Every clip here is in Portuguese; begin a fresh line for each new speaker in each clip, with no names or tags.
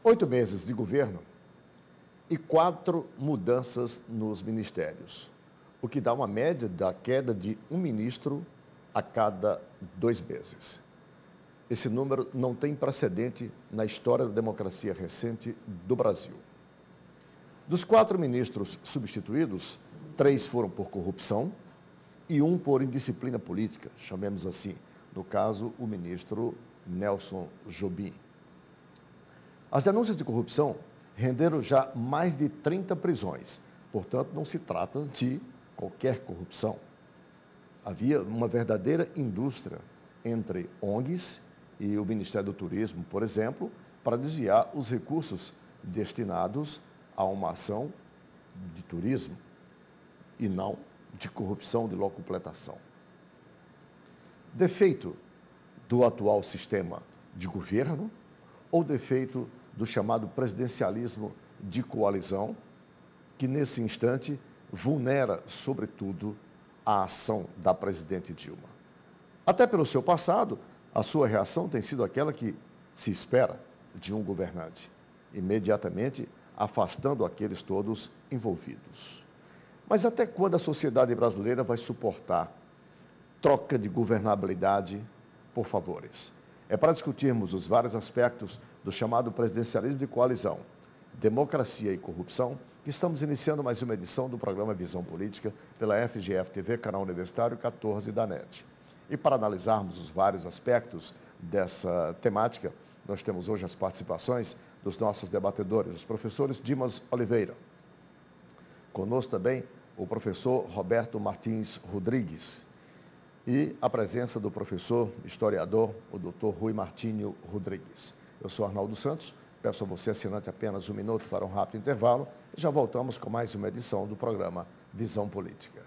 8 meses de governo e 4 mudanças nos ministérios, o que dá uma média da queda de um ministro a cada 2 meses. Esse número não tem precedente na história da democracia recente do Brasil. Dos 4 ministros substituídos, 3 foram por corrupção e 1 por indisciplina política, chamemos assim, no caso, o ministro Nelson Jobim. As denúncias de corrupção renderam já mais de 30 prisões, portanto, não se trata de qualquer corrupção. Havia uma verdadeira indústria entre ONGs e o Ministério do Turismo, por exemplo, para desviar os recursos destinados a uma ação de turismo e não de corrupção de locupletação. Defeito do atual sistema de governo ou defeito do chamado presidencialismo de coalizão, que nesse instante vulnera, sobretudo, a ação da presidente Dilma. Até pelo seu passado, a sua reação tem sido aquela que se espera de um governante, imediatamente afastando aqueles todos envolvidos. Mas até quando a sociedade brasileira vai suportar troca de governabilidade por favores? É para discutirmos os vários aspectos do chamado presidencialismo de coalizão, democracia e corrupção, que estamos iniciando mais uma edição do programa Visão Política pela FGF-TV, canal universitário 14 da NET. E para analisarmos os vários aspectos dessa temática, nós temos hoje as participações dos nossos debatedores, os professores Dimas Oliveira. Conosco também o professor Roberto Martins Rodrigues e a presença do professor historiador, o doutor Rui Martínio Rodrigues. Eu sou Arnaldo Santos, peço a você, assinante, apenas 1 minuto para um rápido intervalo e já voltamos com mais uma edição do programa Visão Política.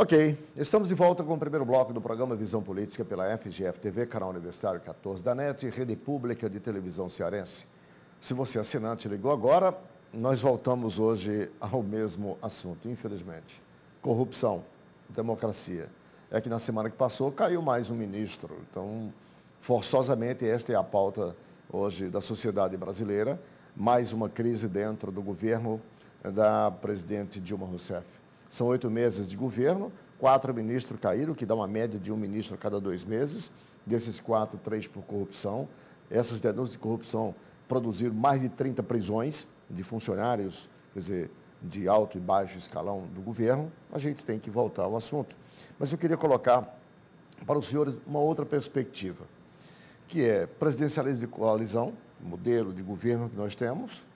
Ok, estamos de volta com o primeiro bloco do programa Visão Política pela FGF-TV, canal universitário 14 da NET, rede pública de televisão cearense. Se você é assinante ligou agora, nós voltamos hoje ao mesmo assunto, infelizmente. Corrupção, democracia. É que na semana que passou caiu mais um ministro, então forçosamente esta é a pauta hoje da sociedade brasileira, mais uma crise dentro do governo da presidente Dilma Rousseff. São 8 meses de governo, 4 ministros caíram, que dá uma média de um ministro a cada 2 meses. Desses 4, 3 por corrupção. Essas denúncias de corrupção produziram mais de 30 prisões de funcionários, quer dizer, de alto e baixo escalão do governo. A gente tem que voltar ao assunto. Mas eu queria colocar para os senhores uma outra perspectiva, que é presidencialismo de coalizão, modelo de governo que nós temos,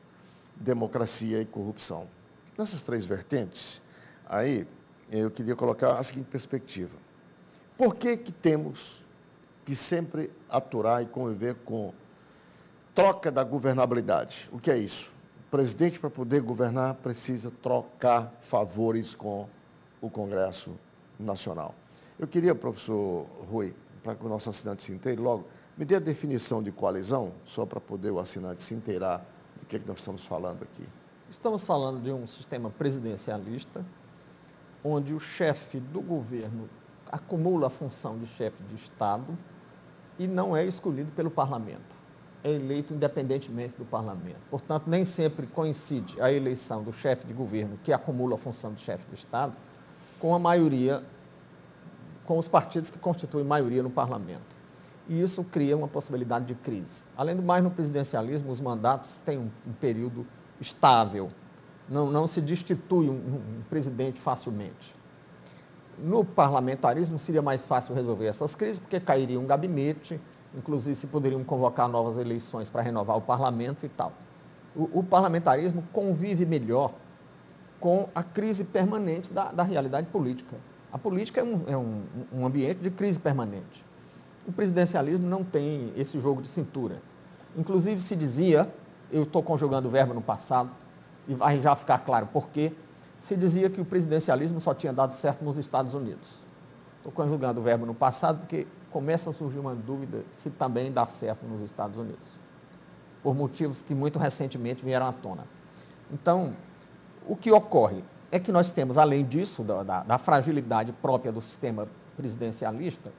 democracia e corrupção. Nessas 3 vertentes, aí, eu queria colocar a seguinte perspectiva. Por que temos que sempre aturar e conviver com troca da governabilidade? O que é isso? O presidente, para poder governar, precisa trocar favores com o Congresso Nacional. Eu queria, professor Rui, para que o nosso assinante se inteire logo, me dê a definição de coalizão, só para poder o assinante se inteirar do que nós estamos falando aqui.
Estamos falando de um sistema presidencialista, onde o chefe do governo acumula a função de chefe de Estado e não é escolhido pelo parlamento. É eleito independentemente do parlamento. Portanto, nem sempre coincide a eleição do chefe de governo, que acumula a função de chefe de Estado, com a maioria, com os partidos que constituem maioria no parlamento. e isso cria uma possibilidade de crise. Além do mais, no presidencialismo, os mandatos têm um período estável, não se destitui um presidente facilmente. No parlamentarismo, seria mais fácil resolver essas crises, porque cairia um gabinete, inclusive se poderiam convocar novas eleições para renovar o parlamento e tal. O parlamentarismo convive melhor com a crise permanente da realidade política. A política é um ambiente de crise permanente. O presidencialismo não tem esse jogo de cintura. Inclusive se dizia, eu estou conjugando o verbo no passado, e vai já ficar claro por quê, se dizia que o presidencialismo só tinha dado certo nos Estados Unidos. Estou conjugando o verbo no passado porque começa a surgir uma dúvida se também dá certo nos Estados Unidos, por motivos que muito recentemente vieram à tona. Então, o que ocorre é que nós temos, além disso, da fragilidade própria do sistema presidencialista,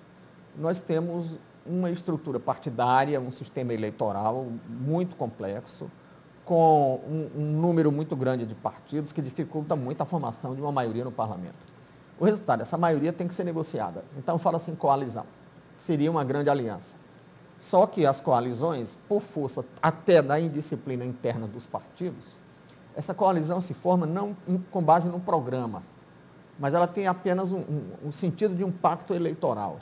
nós temos uma estrutura partidária, um sistema eleitoral muito complexo, com um número muito grande de partidos que dificulta muito a formação de uma maioria no parlamento. O resultado, essa maioria tem que ser negociada. Então, fala-se em coalizão, que seria uma grande aliança. Só que as coalizões, por força até da indisciplina interna dos partidos, essa coalizão se forma não com base num programa, mas ela tem apenas um sentido de um pacto eleitoral.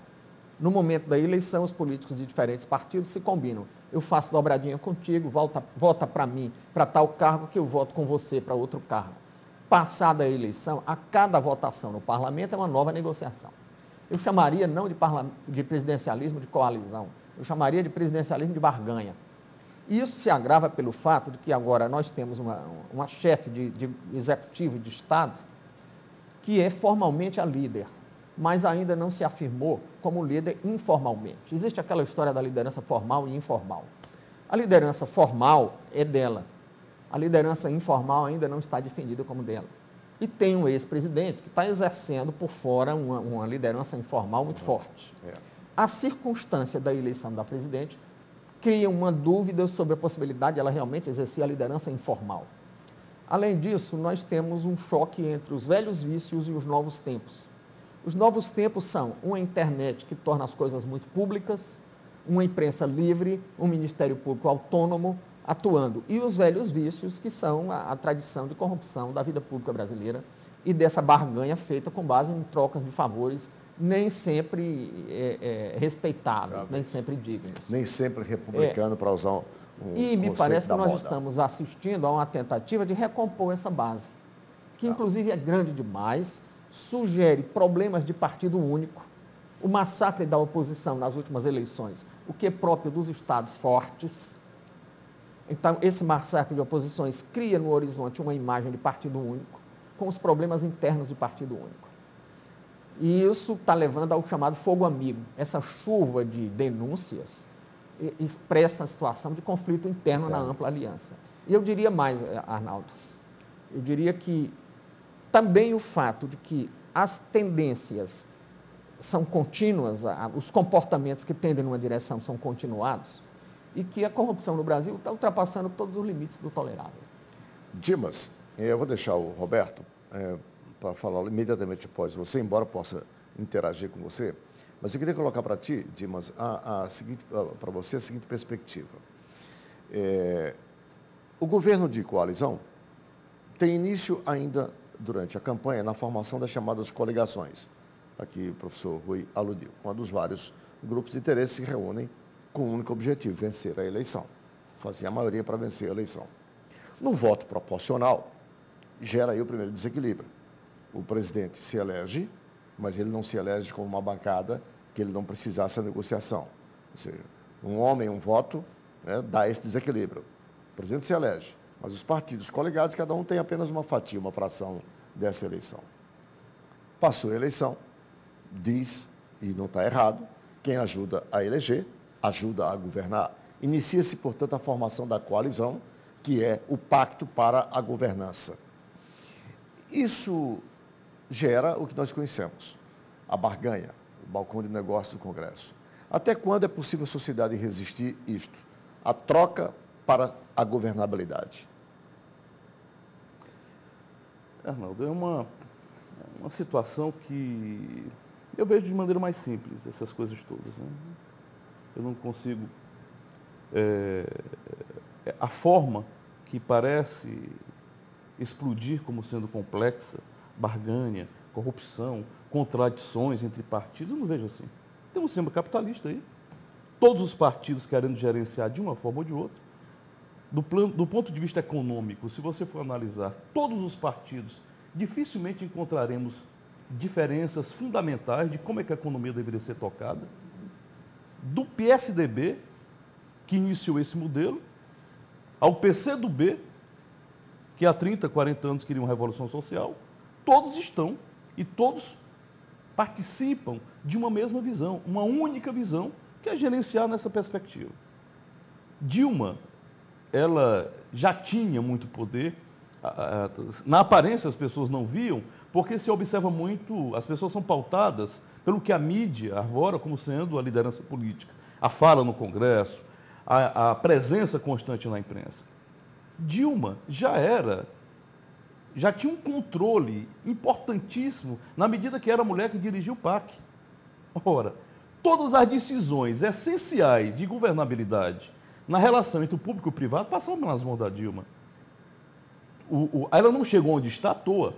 No momento da eleição, os políticos de diferentes partidos se combinam. Eu faço dobradinha contigo, vota para mim, para tal cargo, que eu voto com você para outro cargo. Passada a eleição, a cada votação no parlamento é uma nova negociação. Eu chamaria não de presidencialismo de coalizão, eu chamaria de presidencialismo de barganha. E isso se agrava pelo fato de que agora nós temos uma chefe de executivo de Estado que é formalmente a líder, mas ainda não se afirmou como líder informalmente. Existe aquela história da liderança formal e informal. A liderança formal é dela. A liderança informal ainda não está definida como dela. E tem um ex-presidente que está exercendo por fora uma liderança informal muito forte. A circunstância da eleição da presidente cria uma dúvida sobre a possibilidade de ela realmente exercer a liderança informal. Além disso, nós temos um choque entre os velhos vícios e os novos tempos. Os novos tempos são uma internet que torna as coisas muito públicas, uma imprensa livre, um Ministério Público autônomo atuando. E os velhos vícios, que são a tradição de corrupção da vida pública brasileira e dessa barganha feita com base em trocas de favores nem sempre respeitáveis, nem sempre dignos.
Nem sempre republicano, para usar um
E me parece que nós
moda.
estamos assistindo a uma tentativa de recompor essa base, que inclusive é grande demais, sugere problemas de partido único, o massacre da oposição nas últimas eleições, o que é próprio dos estados fortes. Então, esse massacre de oposições cria no horizonte uma imagem de partido único, com os problemas internos de partido único. E isso está levando ao chamado fogo amigo. Essa chuva de denúncias expressa a situação de conflito interno na ampla aliança. E eu diria mais, Arnaldo, eu diria que também o fato de que as tendências são contínuas, os comportamentos que tendem numa direção são continuados, e que a corrupção no Brasil está ultrapassando todos os limites do tolerável.
Dimas, eu vou deixar o Roberto para falar imediatamente após você, embora possa interagir com você, mas eu queria colocar para ti, Dimas, para você a seguinte perspectiva. O governo de coalizão tem início ainda durante a campanha na formação das chamadas coligações. Aqui o professor Rui aludiu, quando os vários grupos de interesse se reúnem com um único objetivo, vencer a eleição, fazer a maioria para vencer a eleição. No voto proporcional, gera aí o primeiro desequilíbrio. O presidente se elege, mas ele não se elege com uma bancada que ele não precisasse da negociação. Ou seja, um homem, um voto, dá esse desequilíbrio. O presidente se elege, mas os partidos coligados, cada um tem apenas uma fatia, uma fração dessa eleição. Passou a eleição, diz, e não está errado, quem ajuda a eleger, ajuda a governar. Inicia-se, portanto, a formação da coalizão, que é o pacto para a governança. Isso gera o que nós conhecemos, a barganha, o balcão de negócios do Congresso. Até quando é possível a sociedade resistir isto? A troca para a governabilidade.
Arnaldo, é uma situação que eu vejo de maneira mais simples, essas coisas todas, né? eu não consigo... a forma que parece explodir como sendo complexa, barganha, corrupção, contradições entre partidos, eu não vejo assim. Tem um sistema capitalista aí, todos os partidos querendo gerenciar de uma forma ou de outra. Do ponto de vista econômico, se você for analisar todos os partidos, dificilmente encontraremos diferenças fundamentais de como é que a economia deveria ser tocada. Do PSDB, que iniciou esse modelo, ao PCdoB, que há 30, 40 anos queria uma revolução social, todos estão e todos participam de uma mesma visão, uma única visão, que é gerenciar nessa perspectiva. Dilma, ela já tinha muito poder, na aparência as pessoas não viam, porque se observa muito, as pessoas são pautadas pelo que a mídia arvora como sendo a liderança política, a fala no Congresso, a presença constante na imprensa. Dilma já tinha um controle importantíssimo na medida que era a mulher que dirigia o PAC. Ora, todas as decisões essenciais de governabilidade na relação entre o público e o privado passavam nas mãos da Dilma. Ela não chegou onde está à toa.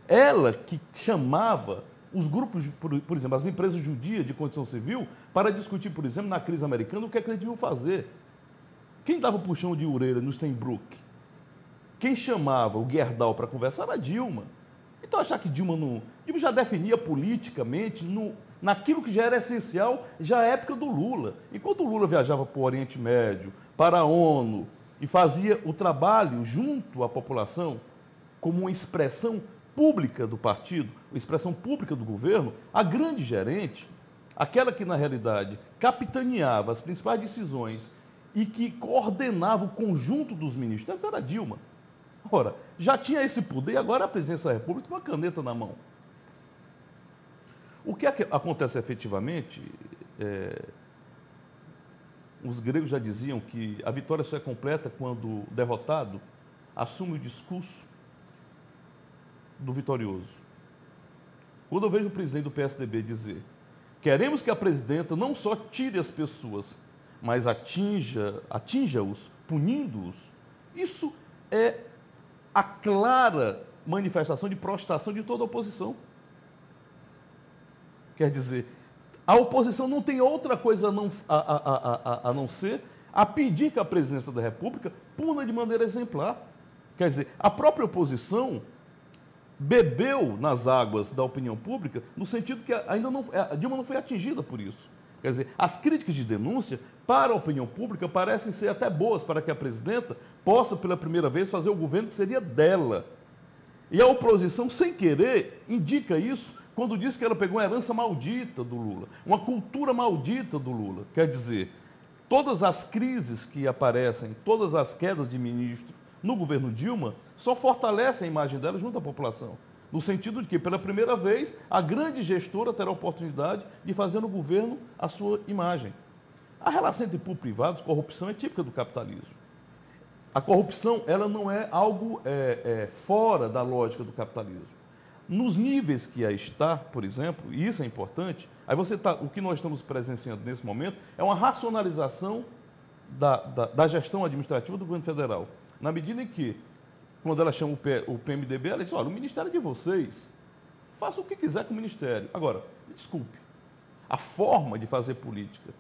Ela que chamava os grupos, por exemplo, as empresas judias de construção civil, para discutir, por exemplo, na crise americana, o que é que eles deviam fazer. Quem dava puxão de orelha no Steinbrück? Quem chamava o Gerdau para conversar era a Dilma. Então, achar que Dilma já definia politicamente naquilo que já era essencial, já à época do Lula. Enquanto o Lula viajava para o Oriente Médio, para a ONU, e fazia o trabalho junto à população como uma expressão pública do partido, uma expressão pública do governo, a grande gerente, aquela que na realidade capitaneava as principais decisões e que coordenava o conjunto dos ministérios, era Dilma. Ora, já tinha esse poder e agora a presidência da República com uma caneta na mão. O que acontece efetivamente, os gregos já diziam que a vitória só é completa quando o derrotado assume o discurso do vitorioso. Quando eu vejo o presidente do PSDB dizer: queremos que a presidenta não só tire as pessoas, mas atinja-os, punindo-os, isso é a clara manifestação de prostração de toda a oposição. Quer dizer, a oposição não tem outra coisa a não ser a pedir que a presidência da República puna de maneira exemplar. Quer dizer, a própria oposição bebeu nas águas da opinião pública, no sentido que a Dilma não foi atingida por isso. Quer dizer, as críticas de denúncia para a opinião pública parecem ser até boas para que a presidenta possa, pela primeira vez, fazer o governo que seria dela. E a oposição, sem querer, indica isso quando diz que ela pegou uma herança maldita do Lula, uma cultura maldita do Lula. Quer dizer, todas as crises que aparecem, todas as quedas de ministro no governo Dilma, só fortalecem a imagem dela junto à população. No sentido de que, pela primeira vez, a grande gestora terá a oportunidade de fazer no governo a sua imagem. A relação entre público e privado, corrupção, é típica do capitalismo. A corrupção, ela não é algo fora da lógica do capitalismo. Nos níveis que aí está, por exemplo, e isso é importante, aí o que nós estamos presenciando nesse momento é uma racionalização da gestão administrativa do governo federal. Na medida em que, quando ela chama o PMDB, ela diz: olha, o ministério é de vocês, faça o que quiser com o ministério. Agora, desculpe, a forma de fazer política,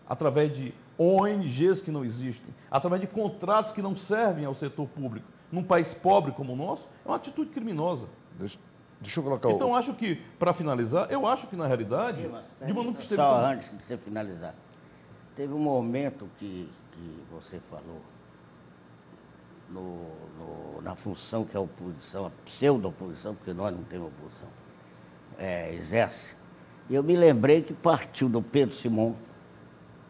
através de ONGs que não existem, através de contratos que não servem ao setor público, num país pobre como o nosso, é uma atitude criminosa.
Deixa eu colocar
Então, acho que, para finalizar, eu acho que, na realidade, Dilma nunca esteve...
Só antes de você finalizar, teve um momento que você falou na função que a oposição, a pseudo-oposição, porque nós não temos oposição, exerce. E eu me lembrei que partiu do Pedro Simon,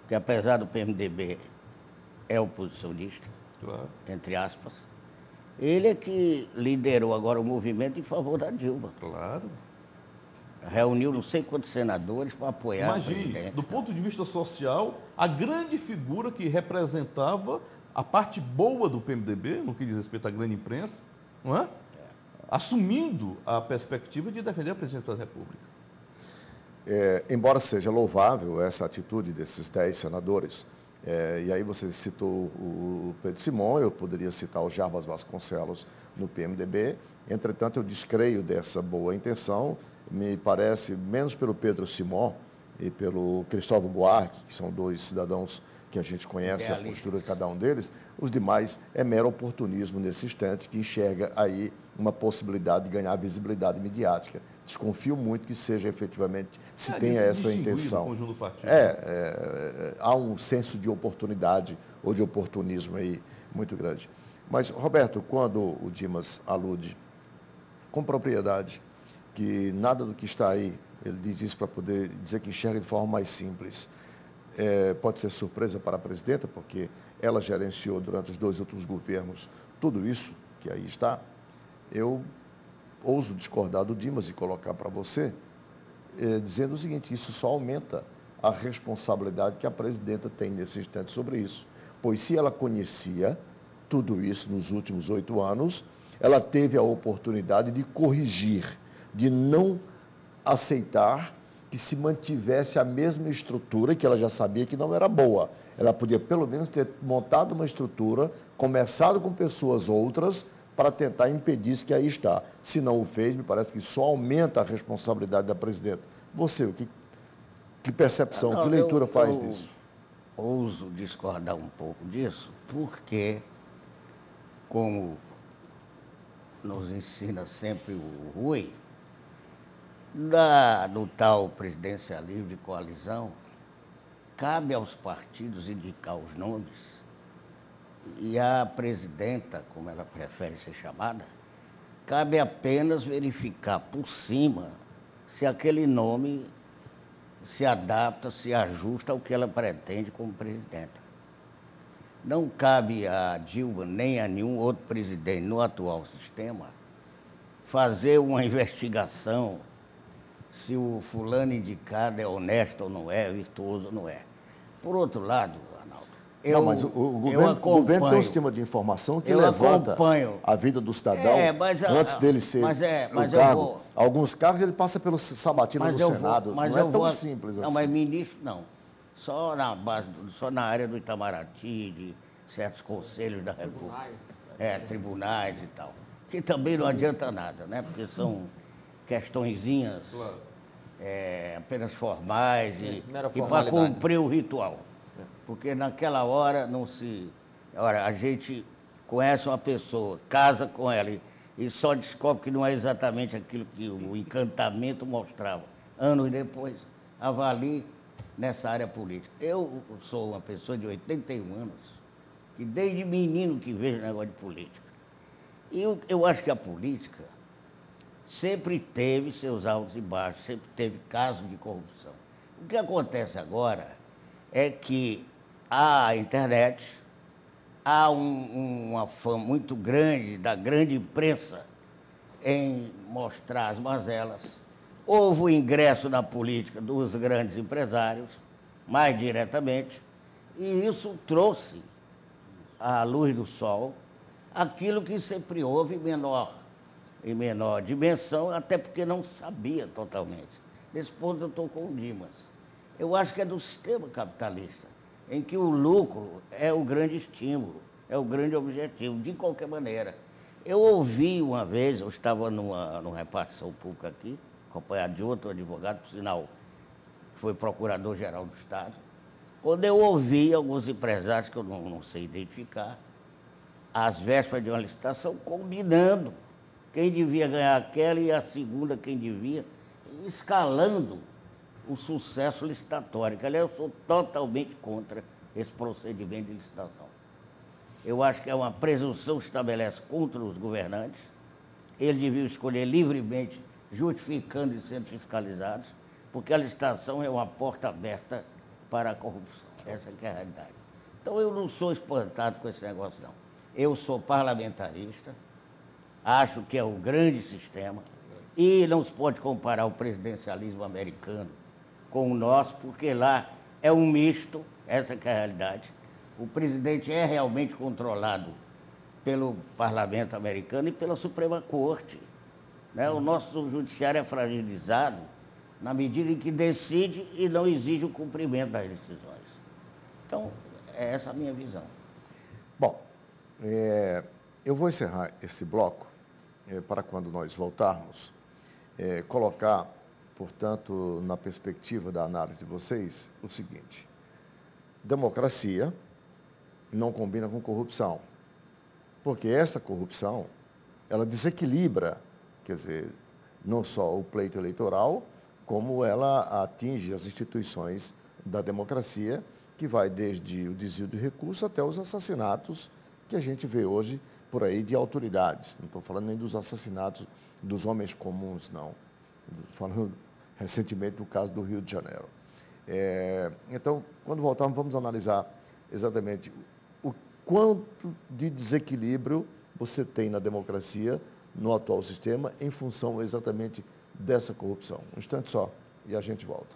que apesar do PMDB é oposicionista,
Claro.
entre aspas, ele é que liderou agora o movimento em favor da Dilma.
Claro.
Reuniu não sei quantos senadores para apoiar a
Imagine,
presidente.
do ponto de vista social, a grande figura que representava a parte boa do PMDB, no que diz respeito à grande imprensa, não é? Assumindo a perspectiva de defender a presidência da República.
embora seja louvável essa atitude desses 10 senadores, e aí você citou o Pedro Simon, eu poderia citar o Jarbas Vasconcelos no PMDB, entretanto eu descreio dessa boa intenção, me parece, menos pelo Pedro Simon e pelo Cristóvão Buarque, que são 2 cidadãos que a gente conhece a postura de cada um deles, os demais é mero oportunismo nesse instante, que enxerga aí uma possibilidade de ganhar visibilidade midiática. Desconfio muito que seja efetivamente, se tenha essa intenção. Há um senso de oportunidade ou de oportunismo aí muito grande. Mas, Roberto, quando o Dimas alude com propriedade que nada do que está aí, ele diz isso para poder dizer que enxerga de forma mais simples, pode ser surpresa para a presidenta, porque ela gerenciou durante os 2 últimos governos tudo isso que aí está, eu ouso discordar do Dimas e colocar para você, dizendo o seguinte: isso só aumenta a responsabilidade que a presidenta tem nesse instante sobre isso. Pois se ela conhecia tudo isso nos últimos 8 anos, ela teve a oportunidade de corrigir, de não aceitar que se mantivesse a mesma estrutura, que ela já sabia que não era boa. Ela podia, pelo menos, ter montado uma estrutura, começado com pessoas outras, para tentar impedir isso que aí está. Se não o fez, me parece que só aumenta a responsabilidade da presidenta. Você, que percepção, que leitura faz disso?
Ouso discordar um pouco disso, porque, como nos ensina sempre o Rui, do tal presidencialismo de coalizão, cabe aos partidos indicar os nomes e a presidenta, como ela prefere ser chamada, cabe apenas verificar por cima se aquele nome se adapta, se ajusta ao que ela pretende como presidenta. Não cabe a Dilma nem a nenhum outro presidente no atual sistema fazer uma investigação se o fulano indicado é honesto ou não é, virtuoso ou não é. Por outro lado, Arnaldo,
mas o governo tem um sistema de informação que levanta a vida do cidadão antes dele ser o cargo. Alguns cargos ele passa pelo sabatina do Senado, não é tão simples assim.
Não, mas ministro não. Só na área do Itamaraty, de certos conselhos da República. Tribunais e tal. Que também não adianta nada, né? Porque são questõezinhas apenas formais e para cumprir o ritual. Porque naquela hora não se... Ora, a gente conhece uma pessoa, casa com ela e só descobre que não é exatamente aquilo que o encantamento mostrava. Anos depois, avalie nessa área política. Eu sou uma pessoa de 81 anos, que desde menino que vejo negócio de política. E eu acho que a política sempre teve seus altos e baixos, sempre teve casos de corrupção. O que acontece agora é que a internet, há uma fama muito grande da grande imprensa em mostrar as mazelas. Houve o ingresso na política dos grandes empresários, mais diretamente, e isso trouxe à luz do sol aquilo que sempre houve em menor dimensão, até porque não sabia totalmente. Nesse ponto eu estou com o Dimas. Eu acho que é do sistema capitalista, em que o lucro é o grande estímulo, é o grande objetivo, de qualquer maneira. Eu ouvi uma vez, eu estava numa repartição pública aqui, acompanhado de outro advogado, por sinal, que foi procurador-geral do Estado, quando eu ouvi alguns empresários, que eu não sei identificar, às vésperas de uma licitação, combinando quem devia ganhar aquela e a segunda quem devia, escalando o sucesso licitatório, que aliás eu sou totalmente contra esse procedimento de licitação. Eu acho que é uma presunção que se estabelece contra os governantes, eles deviam escolher livremente, justificando e sendo fiscalizados, porque a licitação é uma porta aberta para a corrupção. Essa que é a realidade. Então eu não sou espantado com esse negócio, não. Eu sou parlamentarista, acho que é o grande sistema, e não se pode comparar o presidencialismo americano com o nosso, porque lá é um misto, essa que é a realidade. O presidente é realmente controlado pelo parlamento americano e pela Suprema Corte, né? O nosso judiciário é fragilizado na medida em que decide e não exige o cumprimento das decisões. Então, é essa a minha visão.
Bom, eu vou encerrar esse bloco para quando nós voltarmos, colocar, portanto, na perspectiva da análise de vocês, o seguinte: democracia não combina com corrupção, porque essa corrupção, ela desequilibra, quer dizer, não só o pleito eleitoral, como ela atinge as instituições da democracia, que vai desde o desvio de recursos até os assassinatos que a gente vê hoje por aí de autoridades. Não estou falando nem dos assassinatos dos homens comuns, não. Estou falando recentemente do caso do Rio de Janeiro. Então, quando voltarmos, vamos analisar exatamente o quanto de desequilíbrio você tem na democracia, no atual sistema, em função exatamente dessa corrupção. Um instante só e a gente volta.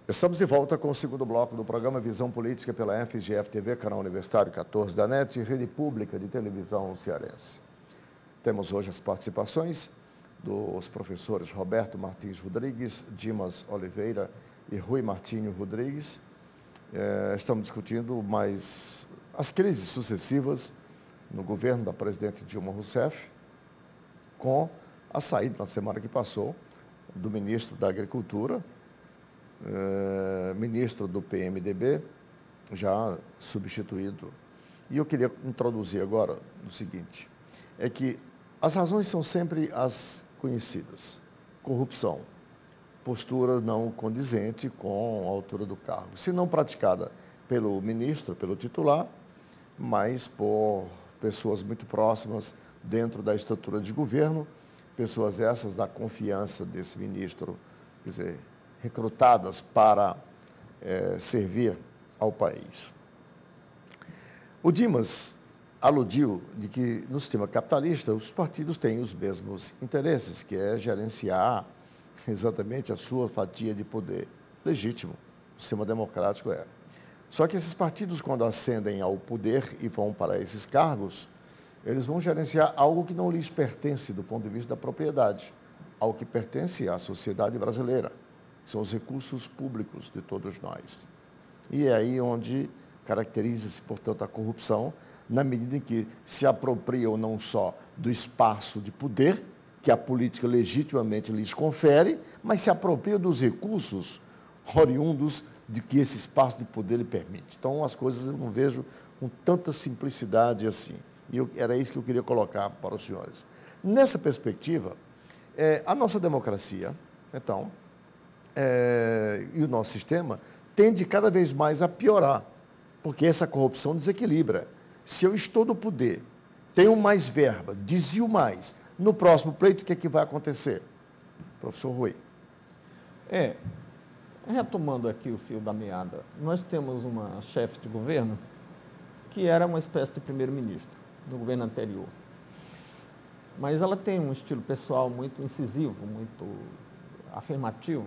Estamos de volta com o segundo bloco do programa Visão Política pela FGF-TV, canal Universitário 14 da NET e Rede Pública de Televisão Cearense. Temos hoje as participações dos professores Roberto Martins Rodrigues, Dimas Oliveira e Rui Martinho Rodrigues. Estamos discutindo mais as crises sucessivas no governo da presidente Dilma Rousseff, com a saída na semana que passou do ministro da Agricultura, ministro do PMDB, já substituído. E eu queria introduzir agora o seguinte, é que as razões são sempre as conhecidas. Corrupção, postura não condizente com a altura do cargo, se não praticada pelo ministro, pelo titular, mas por pessoas muito próximas dentro da estrutura de governo, pessoas essas da confiança desse ministro, quer dizer, recrutadas para servir ao país. O Dimas aludiu de que no sistema capitalista os partidos têm os mesmos interesses, que é gerenciar exatamente a sua fatia de poder legítimo. O sistema democrático é. Só que esses partidos, quando ascendem ao poder e vão para esses cargos, eles vão gerenciar algo que não lhes pertence do ponto de vista da propriedade, algo que pertence à sociedade brasileira. São os recursos públicos de todos nós. E é aí onde caracteriza-se, portanto, a corrupção, na medida em que se apropriam não só do espaço de poder, que a política legitimamente lhes confere, mas se apropriam dos recursos oriundos de que esse espaço de poder lhe permite. Então, as coisas eu não vejo com tanta simplicidade assim. E era isso que eu queria colocar para os senhores. Nessa perspectiva, a nossa democracia, então, e o nosso sistema tende cada vez mais a piorar, porque essa corrupção desequilibra. Se eu estou no poder, tenho mais verba, desvio mais, no próximo pleito, o que é que vai acontecer? Professor Rui.
Retomando aqui o fio da meada, nós temos uma chefe de governo que era uma espécie de primeiro-ministro no governo anterior. Mas ela tem um estilo pessoal muito incisivo, muito afirmativo,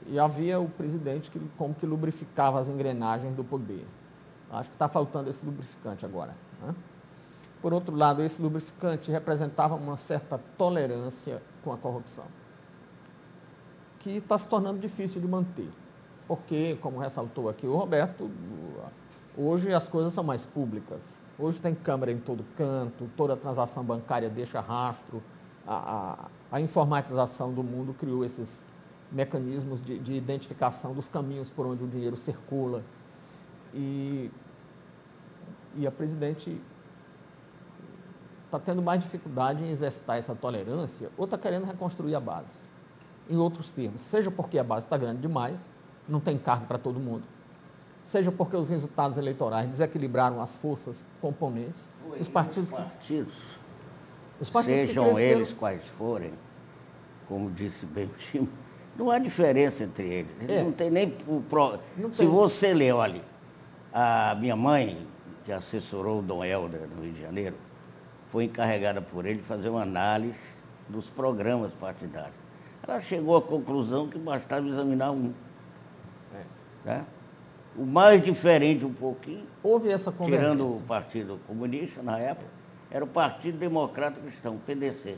e havia o presidente que como que lubrificava as engrenagens do poder. Acho que está faltando esse lubrificante agora, né? Por outro lado, esse lubrificante representava uma certa tolerância com a corrupção, que está se tornando difícil de manter, porque, como ressaltou aqui o Roberto, hoje as coisas são mais públicas. Hoje tem câmera em todo canto, toda transação bancária deixa rastro, a informatização do mundo criou esses mecanismos de identificação dos caminhos por onde o dinheiro circula. E a presidente está tendo mais dificuldade em exercitar essa tolerância ou está querendo reconstruir a base. Em outros termos, seja porque a base está grande demais, não tem cargo para todo mundo, seja porque os resultados eleitorais desequilibraram as forças componentes, os partidos sejam
eles quais forem, como disse bem o Tim, Não há diferença entre eles. Não tem nem
Não
Se
tem.
você ler, olha, a minha mãe, que assessorou o Dom Helder no Rio de Janeiro, foi encarregada por ele de fazer uma análise dos programas partidários. Ela chegou à conclusão que bastava examinar um. Né? O mais diferente um pouquinho,
Houve essa convergência.
tirando o Partido Comunista na época, era o Partido Democrata Cristão, PDC.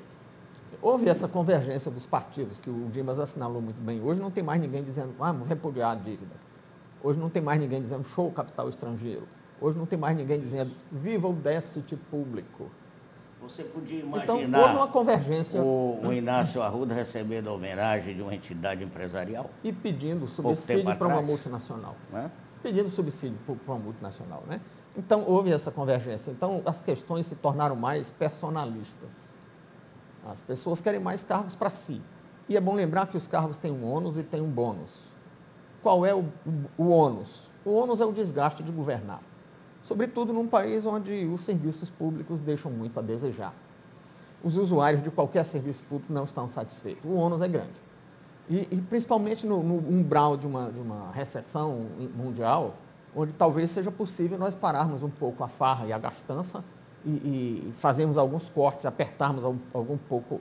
Houve essa convergência dos partidos, que o Dimas assinalou muito bem. Hoje não tem mais ninguém dizendo, vamos repudiar a dívida. Hoje não tem mais ninguém dizendo, show capital estrangeiro. Hoje não tem mais ninguém dizendo, viva o déficit público.
Você podia
Então,
imaginar
houve uma convergência
o Inácio Arruda recebendo a homenagem de uma entidade empresarial?
e pedindo
tempo
subsídio para uma
atrás.
multinacional.
Né?
Pedindo subsídio para uma multinacional, né? Então, houve essa convergência. Então, as questões se tornaram mais personalistas. As pessoas querem mais cargos para si. E é bom lembrar que os cargos têm um ônus e têm um bônus. Qual é o ônus? O ônus é o desgaste de governar. Sobretudo num país onde os serviços públicos deixam muito a desejar. Os usuários de qualquer serviço público não estão satisfeitos. O ônus é grande. E principalmente no umbral de uma recessão mundial, onde talvez seja possível nós pararmos um pouco a farra e a gastança e fazermos alguns cortes, apertarmos um pouco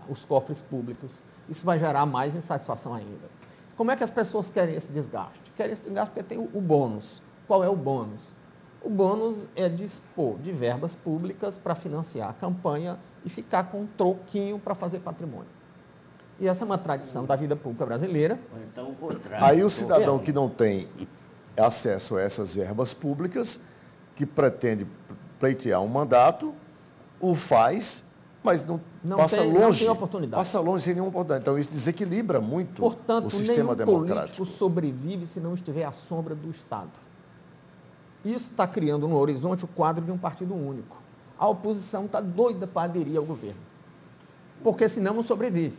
os cofres públicos. Isso vai gerar mais insatisfação ainda. Como é que as pessoas querem esse desgaste? Querem esse desgaste porque tem o bônus. Qual é o bônus? O bônus é dispor de verbas públicas para financiar a campanha e ficar com um troquinho para fazer patrimônio. E essa é uma tradição da vida pública brasileira.
Ou então o contrário.
Aí o cidadão que não tem acesso a essas verbas públicas, que pretende pleitear um mandato, o faz, mas não passa longe.
Não tem oportunidade.
Passa longe sem nenhuma oportunidade. Então isso desequilibra muito
Portanto,
o sistema
nenhum
democrático.
político sobrevive se não estiver à sombra do Estado. Isso está criando no horizonte o quadro de um partido único. A oposição está doida para aderir ao governo, porque senão não sobrevive.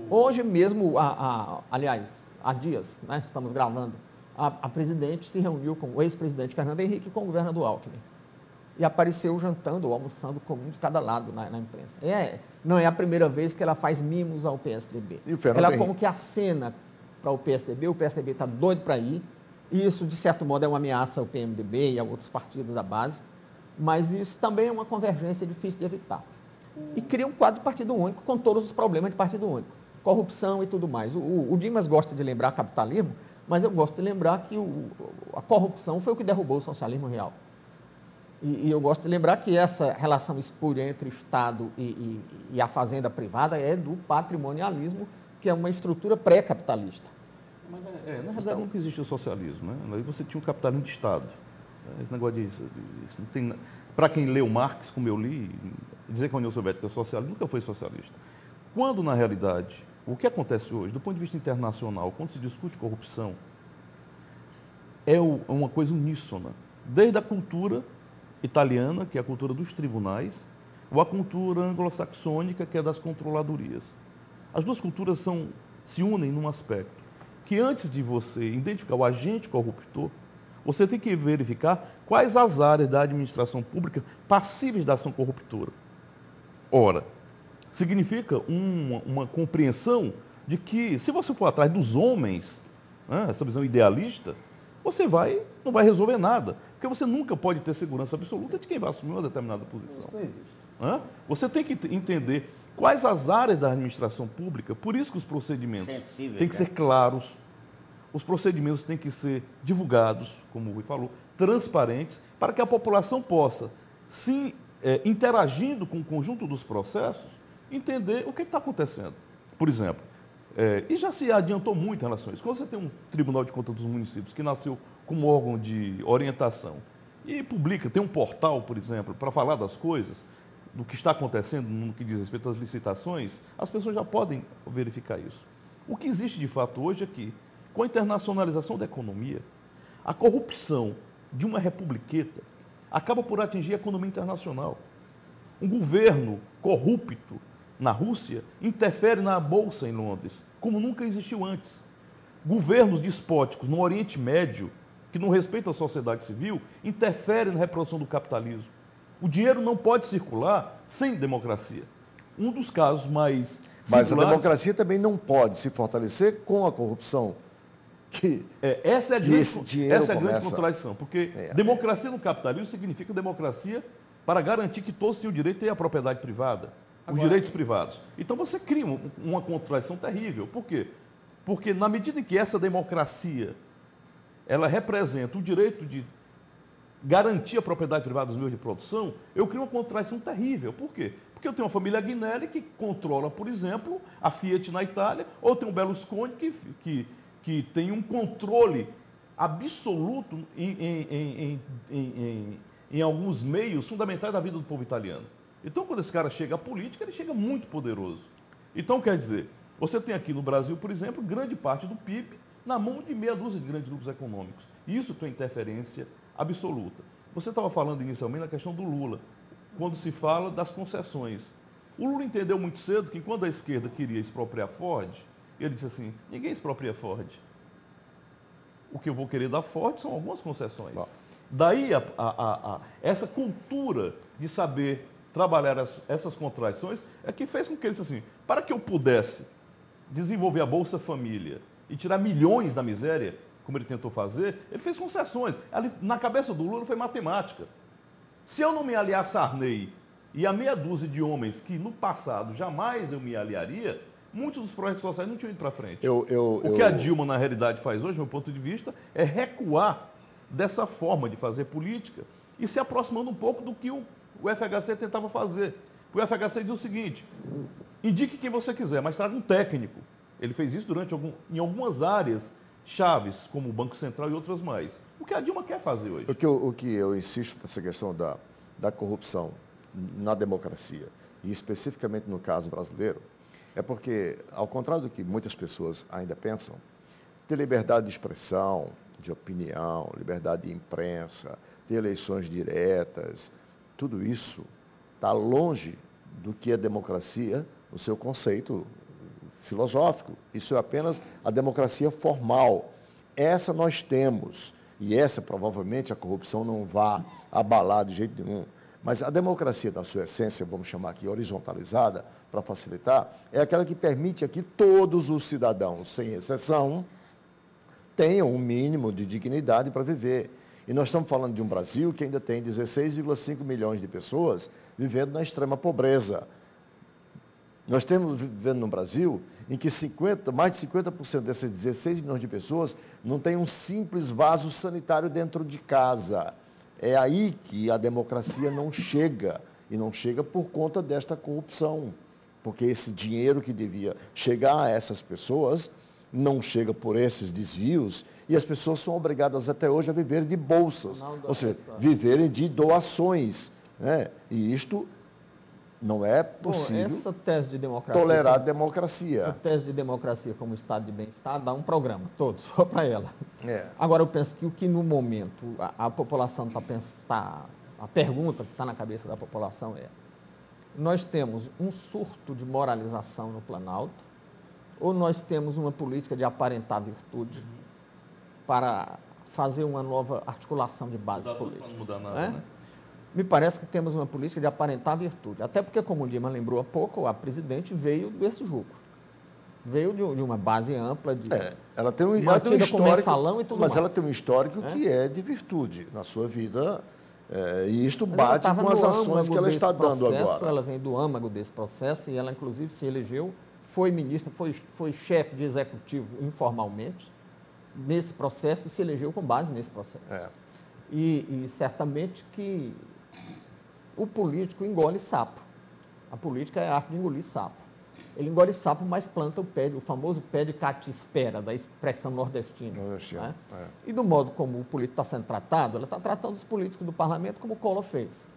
Hoje mesmo, aliás, há dias, né, estamos gravando, a presidente se reuniu com o ex-presidente Fernando Henrique e com o governador Alckmin. E apareceu jantando ou almoçando com um de cada lado na imprensa. Não é a primeira vez que ela faz mimos ao PSDB.
E o Fernando
Ela
Henrique?
como que acena para o PSDB está doido para ir. E isso, de certo modo, é uma ameaça ao PMDB e a outros partidos da base. Mas isso também é uma convergência difícil de evitar. E cria um quadro de partido único com todos os problemas de partido único. Corrupção e tudo mais. O Dimas gosta de lembrar capitalismo, mas eu gosto de lembrar que a corrupção foi o que derrubou o socialismo real. E eu gosto de lembrar que essa relação espúria entre Estado e a fazenda privada é do patrimonialismo, que é uma estrutura pré-capitalista.
Mas, na realidade, nunca existiu socialismo. Né? Aí você tinha um capitalismo de Estado. Esse negócio disso não tem. Para quem leu Marx, como eu li, dizer que a União Soviética é socialista nunca foi socialista. Quando, na realidade, o que acontece hoje, do ponto de vista internacional, quando se discute corrupção, é uma coisa uníssona. Desde a cultura italiana, que é a cultura dos tribunais, ou a cultura anglo-saxônica, que é das controladorias. As duas culturas se unem num aspecto, que antes de você identificar o agente corruptor, você tem que verificar quais as áreas da administração pública passíveis da ação corruptora. Ora, significa uma compreensão de que, se você for atrás dos homens, né, essa visão idealista, você não vai resolver nada. Porque você nunca pode ter segurança absoluta de quem vai assumir uma determinada posição.
Isso não existe.
Você tem que entender quais as áreas da administração pública, por isso que os procedimentos têm que ser claros, os procedimentos têm que ser divulgados, como o Rui falou, transparentes, para que a população possa, interagindo com o conjunto dos processos, entender o que está acontecendo. Por exemplo, e já se adiantou muito em relação a isso. Quando você tem um Tribunal de Contas dos Municípios que nasceu como órgão de orientação e tem um portal, por exemplo, para falar das coisas, do que está acontecendo no que diz respeito às licitações, as pessoas já podem verificar isso. O que existe de fato hoje é que, com a internacionalização da economia, a corrupção de uma republiqueta acaba por atingir a economia internacional. Um governo corrupto na Rússia interfere na Bolsa em Londres, como nunca existiu antes. Governos despóticos no Oriente Médio, que não respeitam a sociedade civil, interferem na reprodução do capitalismo. O dinheiro não pode circular sem democracia. Um dos casos mais
Mas
singulares...
a democracia também não pode se fortalecer com a corrupção.
Essa é a grande
começa...
contradição, porque democracia no capitalismo significa democracia para garantir que todos têm o direito de ter a propriedade privada, os direitos privados. Então você cria uma contradição terrível. Por quê? Porque na medida em que essa democracia ela representa o direito de garantir a propriedade privada dos meios de produção, eu crio uma contradição terrível. Por quê? Porque eu tenho uma família Agnelli que controla, por exemplo, a Fiat na Itália, ou tem um Berlusconi que tem um controle absoluto em alguns meios fundamentais da vida do povo italiano. Então, quando esse cara chega à política, ele chega muito poderoso. Então, quer dizer, você tem aqui no Brasil, por exemplo, grande parte do PIB na mão de meia dúzia de grandes grupos econômicos. Isso tem interferência absoluta. Você estava falando inicialmente na questão do Lula, quando se fala das concessões. O Lula entendeu muito cedo que quando a esquerda queria expropriar Ford, ele disse assim, ninguém expropria Ford. O que eu vou querer da Ford são algumas concessões. Bom. Daí essa cultura de saber trabalhar essas contradições é que fez com que ele disse assim, para que eu pudesse desenvolver a Bolsa Família e tirar milhões da miséria, como ele tentou fazer, ele fez concessões. Na cabeça do Lula foi matemática. Se eu não me aliar a Sarney e a meia dúzia de homens que no passado jamais eu me aliaria, muitos dos projetos sociais não tinham ido para frente. O que a Dilma, na realidade, faz hoje, do meu ponto de vista, é recuar dessa forma de fazer política e se aproximando um pouco do que o FHC tentava fazer. O FHC diz o seguinte, indique quem você quiser, mas traga um técnico. Ele fez isso em algumas áreas chaves, como o Banco Central e outras mais. O que a Dilma quer fazer hoje?
O que eu insisto nessa questão da corrupção na democracia, e especificamente no caso brasileiro, é porque, ao contrário do que muitas pessoas ainda pensam, ter liberdade de expressão, de opinião, liberdade de imprensa, ter eleições diretas, tudo isso está longe do que é democracia no seu conceito filosófico. Isso é apenas a democracia formal. Essa nós temos, e essa provavelmente a corrupção não vai abalar de jeito nenhum. Mas a democracia, na sua essência, vamos chamar aqui horizontalizada, para facilitar, é aquela que permite que todos os cidadãos, sem exceção, tenham um mínimo de dignidade para viver. E nós estamos falando de um Brasil que ainda tem 16,5 milhões de pessoas vivendo na extrema pobreza. Nós estamos vivendo num Brasil em que mais de 50% dessas 16 milhões de pessoas não tem um simples vaso sanitário dentro de casa. É aí que a democracia não chega, e não chega por conta desta corrupção. Porque esse dinheiro que devia chegar a essas pessoas não chega por esses desvios e as pessoas são obrigadas até hoje a viver de bolsas, ou seja, viverem de doações. Né? E isto não é possível
essa tese de democracia,
tolerar a democracia.
Essa tese de democracia como estado de bem-estar dá um programa todo, só para ela. Agora, eu penso que o que no momento a população a pergunta que está na cabeça da população é: nós temos um surto de moralização no Planalto ou nós temos uma política de aparentar virtude para fazer uma nova articulação de base política?
Não mudar nada, né?
Me parece que temos uma política de aparentar virtude. Até porque, como o Lima lembrou há pouco, a presidente veio desse jogo. Veio de uma base ampla.
Ela tem um histórico, mensalão e tudo mas mais. Ela tem um histórico que é de virtude na sua vida. E isto bate com as ações que ela está dando agora.
Ela vem do âmago desse processo e ela, inclusive, se elegeu, foi ministra, foi chefe de executivo informalmente nesse processo e se elegeu com base nesse processo. E certamente que o político engole sapo. A política é a arte de engolir sapo. Ele engole sapo, mas planta o famoso pé de catispera, da expressão nordestina. Né? E do modo como o político está sendo tratado, ela está tratando os políticos do parlamento como o Collor fez.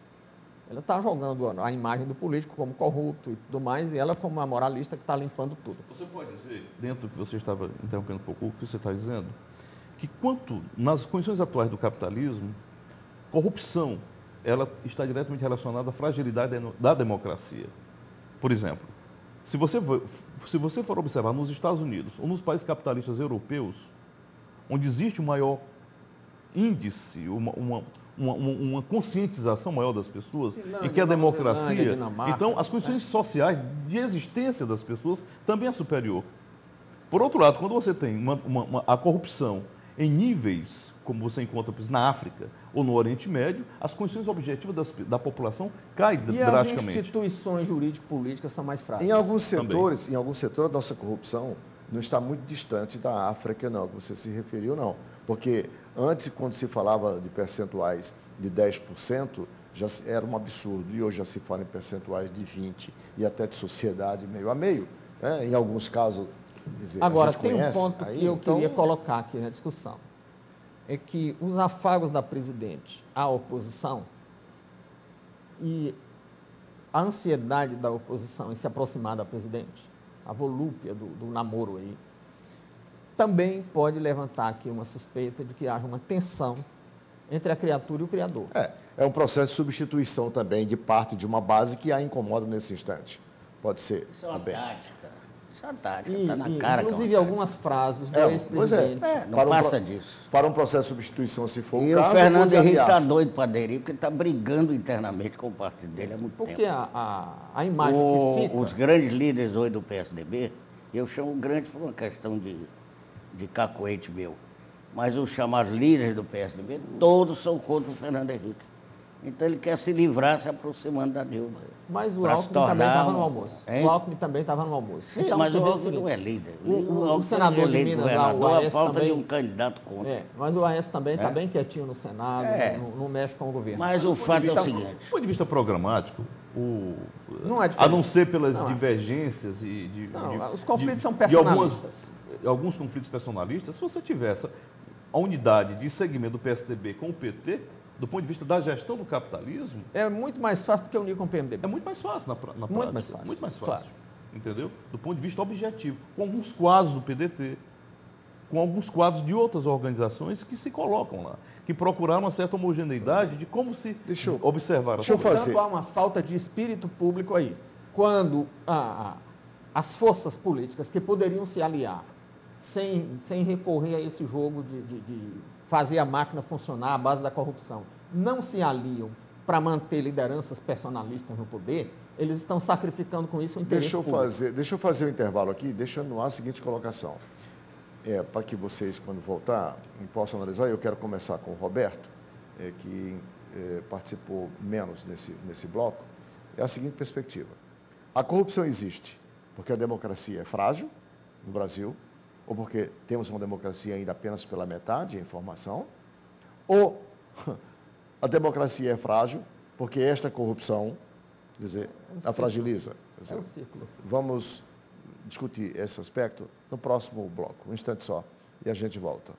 Ela está jogando a imagem do político como corrupto e tudo mais, e ela como uma moralista que está limpando tudo.
Você pode dizer, dentro do que você estava interrompendo um pouco, o que você está dizendo, que quanto nas condições atuais do capitalismo, corrupção, ela está diretamente relacionada à fragilidade da democracia. Por exemplo, se você for observar nos Estados Unidos ou nos países capitalistas europeus, onde existe um maior índice, uma conscientização maior das pessoas
Finlândia,
e que a
Nova
democracia,
Zelândia, Dinamarca,
então as condições sociais de existência das pessoas também é superior. Por outro lado, quando você tem a corrupção em níveis, como você encontra por exemplo, na África ou no Oriente Médio, as condições objetivas da população caem
E
drasticamente.
as instituições jurídico-políticas são mais frágeis.
Em alguns setores, a nossa corrupção não está muito distante da África, não, que você se referiu, não. Porque antes, quando se falava de percentuais de 10%, já era um absurdo. E hoje já se fala em percentuais de 20% e até de sociedade meio a meio. Né? Em alguns casos, dizer,
Agora,
a gente
tem
conhece,
um ponto
aí,
que eu
então,
queria colocar aqui na discussão. É que os afagos da presidente à oposição e a ansiedade da oposição em se aproximar da presidente, a volúpia do namoro aí, também pode levantar aqui uma suspeita de que haja uma tensão entre a criatura e o criador.
É um processo de substituição também de parte de uma base que a incomoda nesse instante. Pode ser.
Isso é uma
também.
tática. Isso é uma tática,
E,
está na cara.
inclusive,
que é uma
algumas frases do
Pois é.
ex-presidente.
Não
Para
passa
pro-
disso.
Para um processo de substituição, se for
E
o
o
caso,
Fernando
ou de
Henrique está
ameaça.
doido para aderir, porque está brigando internamente com o partido dele há muito
Porque
tempo.
a imagem que fica...
Os grandes líderes hoje do PSDB, eu chamo grandes por uma questão de cacoete meu, mas os chamados líderes do PSDB, todos são contra o Fernando Henrique. Então ele quer se livrar se aproximando da Dilma.
Mas o
Pra se
Alckmin também
tornar
estava no
um-
almoço.
Hein?
O Alckmin também estava no almoço.
Sim,
Então,
mas
você
o
vê
Alckmin
seguinte,
não é líder.
o
Alckmin
senador
é
de
eleito
Minas, lá, o
governador, a
Aécio
falta
também...
de um candidato contra.
mas o Aécio também está
É?
bem quietinho no Senado,
É.
não mexe com o governo.
Mas o fato é o
Do
seguinte,
ponto de vista programático,
Não é
a
diferente.
não ser pelas
Não é.
divergências
Os conflitos são
de
personalistas.
alguns conflitos personalistas, se você tivesse a unidade de segmento do PSDB com o PT, do ponto de vista da gestão do capitalismo,
É muito mais fácil do que unir com o PMDB.
é muito mais fácil na prática.
Muito mais fácil,
Muito mais fácil.
claro.
Entendeu? Do ponto de vista objetivo. Com alguns quadros do PDT, com alguns quadros de outras organizações que se colocam lá, que procuraram uma certa homogeneidade de como se
Deixa eu-
observar a
deixa eu
coisa.
fazer.
Portanto, há uma falta de espírito público aí. Quando as forças políticas que poderiam se aliar sem recorrer a esse jogo de fazer a máquina funcionar à base da corrupção, não se aliam para manter lideranças personalistas no poder, eles estão sacrificando com isso o interesse público.
Deixa eu fazer o intervalo aqui, deixando no ar a seguinte colocação. Para que vocês, quando voltar, possam analisar, eu quero começar com o Roberto, que participou menos nesse bloco, é a seguinte perspectiva. A corrupção existe porque a democracia é frágil no Brasil, ou porque temos uma democracia ainda apenas pela metade, a informação, ou a democracia é frágil porque esta corrupção, quer dizer, a fragiliza. Quer dizer,
É um círculo.
vamos discutir esse aspecto no próximo bloco. Um instante só e a gente volta.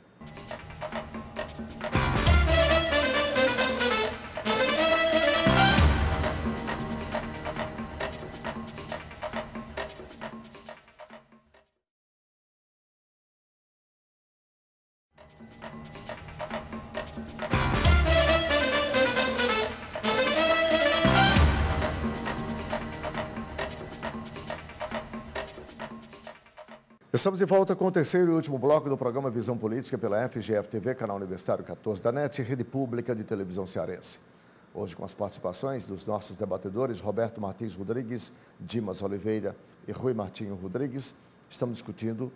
Estamos de volta com o terceiro e último bloco do programa Visão Política pela FGF-TV, canal Universitário 14 da NET, rede pública de televisão cearense. Hoje com as participações dos nossos debatedores Roberto Martins Rodrigues, Dimas Oliveira e Rui Martinho Rodrigues, estamos discutindo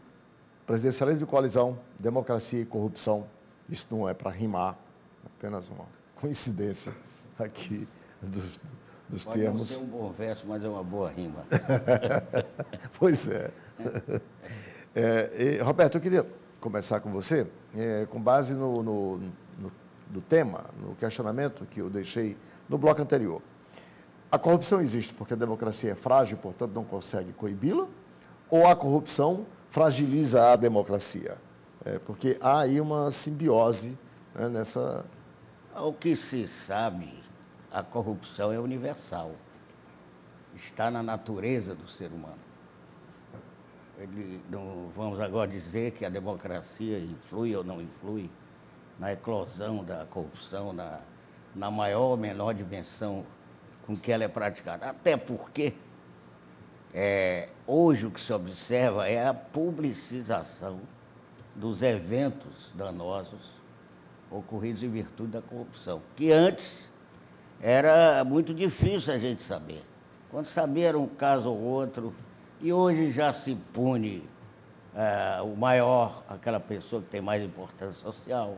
presidencialismo de coalizão, democracia e corrupção. Isso não é para rimar, apenas uma coincidência aqui dos
pode não
termos.
ser um bom verso, mas é uma boa rima.
Pois é. Roberto, eu queria começar com você, com base no tema, no questionamento que eu deixei no bloco anterior. A corrupção existe porque a democracia é frágil, portanto não consegue coibi-la? Ou a corrupção fragiliza a democracia? Porque há aí uma simbiose, né, nessa...
Ao que se sabe, a corrupção é universal. Está na natureza do ser humano. Não vamos agora dizer que a democracia influi ou não influi na eclosão da corrupção, na maior ou menor dimensão com que ela é praticada. Até porque hoje o que se observa é a publicização dos eventos danosos ocorridos em virtude da corrupção, que antes era muito difícil a gente saber. Quando sabia era um caso ou outro, e hoje já se pune o maior, aquela pessoa que tem mais importância social,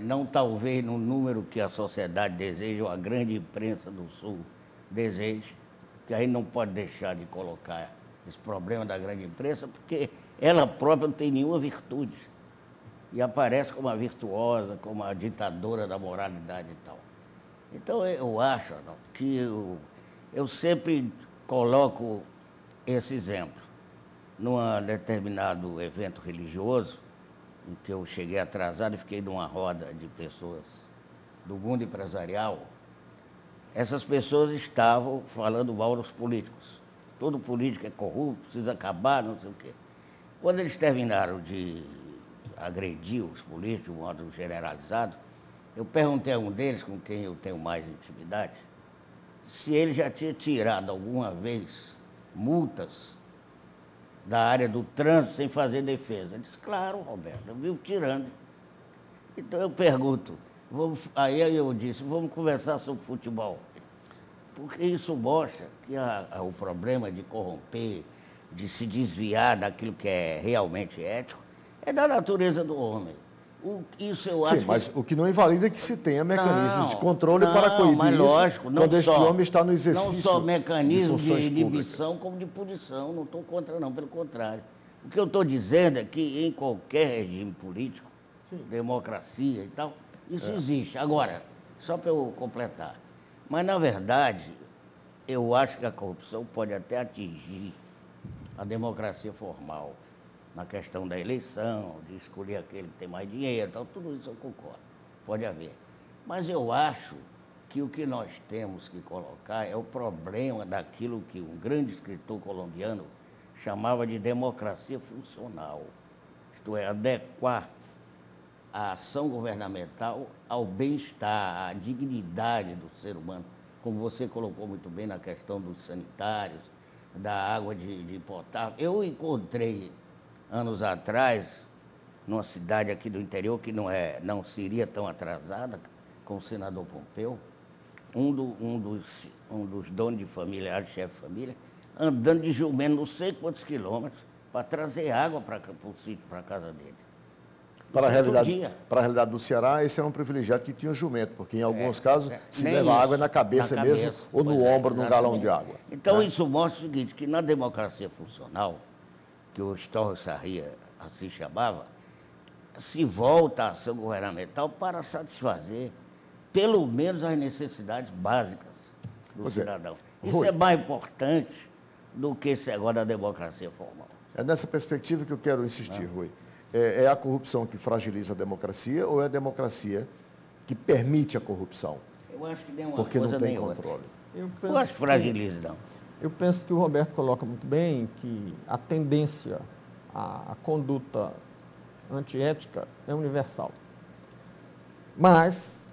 não talvez no número que a sociedade deseja, ou a grande imprensa do Sul deseja, que aí não pode deixar de colocar esse problema da grande imprensa, porque ela própria não tem nenhuma virtude. E aparece como a virtuosa, como a ditadora da moralidade e tal. Então, eu acho, Adalto, que eu sempre coloco esse exemplo. Num determinado evento religioso, em que eu cheguei atrasado e fiquei numa roda de pessoas do mundo empresarial, essas pessoas estavam falando mal dos políticos. Todo político é corrupto, precisa acabar, não sei o quê. Quando eles terminaram de agredir os políticos de um modo generalizado, eu perguntei a um deles, com quem eu tenho mais intimidade, se ele já tinha tirado alguma vez multas da área do trânsito sem fazer defesa. Ele disse, claro, Roberto, eu vivo tirando. Então eu pergunto, aí eu disse, vamos conversar sobre futebol. Porque isso mostra que o problema de corromper, de se desviar daquilo que é realmente ético, é da natureza do homem. Isso eu acho.
Sim, mas o que não invalida é que se tenha mecanismos de controle para coibir
mas
isso,
lógico,
quando este homem está no exercício.
Não só mecanismo de
públicas.
inibição, como de punição. Não estou contra, não, pelo contrário. O que eu estou dizendo é que em qualquer regime político, democracia e tal, isso existe. Agora, só para eu completar, mas na verdade, eu acho que a corrupção pode até atingir a democracia formal, na questão da eleição, de escolher aquele que tem mais dinheiro, tal, tudo isso eu concordo, pode haver. Mas eu acho que o que nós temos que colocar é o problema daquilo que um grande escritor colombiano chamava de democracia funcional, isto é, adequar a ação governamental ao bem-estar, à dignidade do ser humano, como você colocou muito bem na questão dos sanitários, da água de potável. Eu encontrei anos atrás, numa cidade aqui do interior, que não seria tão atrasada, com o senador Pompeu, um dos donos de família, chefe de família, andando de jumento não sei quantos quilômetros para trazer água para o sítio, para a casa dele.
Para a realidade do Ceará, esse era um privilegiado que tinha um jumento, porque em alguns casos se leva água na cabeça mesmo, ou no ombro, num galão de água.
Então isso mostra o seguinte, que na democracia funcional, que o Estorro Sarria assim chamava, se volta a ação governamental para satisfazer pelo menos as necessidades básicas do cidadão. Isso é mais importante do que esse agora da democracia formal.
É nessa perspectiva que eu quero insistir, Rui. É a corrupção que fragiliza a democracia ou é a democracia que permite a corrupção?
Eu acho que nem uma
porque
coisa
não tem
nem
controle.
Eu acho que fragiliza, não.
Eu penso que o Roberto coloca muito bem que a tendência à conduta antiética é universal. Mas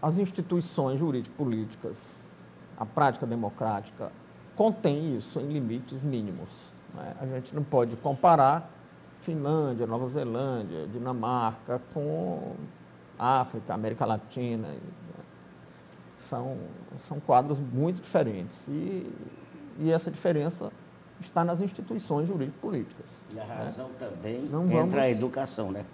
as instituições jurídico-políticas, a prática democrática, contém isso em limites mínimos. Né? A gente não pode comparar Finlândia, Nova Zelândia, Dinamarca com África, América Latina. São quadros muito diferentes e essa diferença está nas instituições jurídico-políticas.
E a razão também
não
entra a educação, né?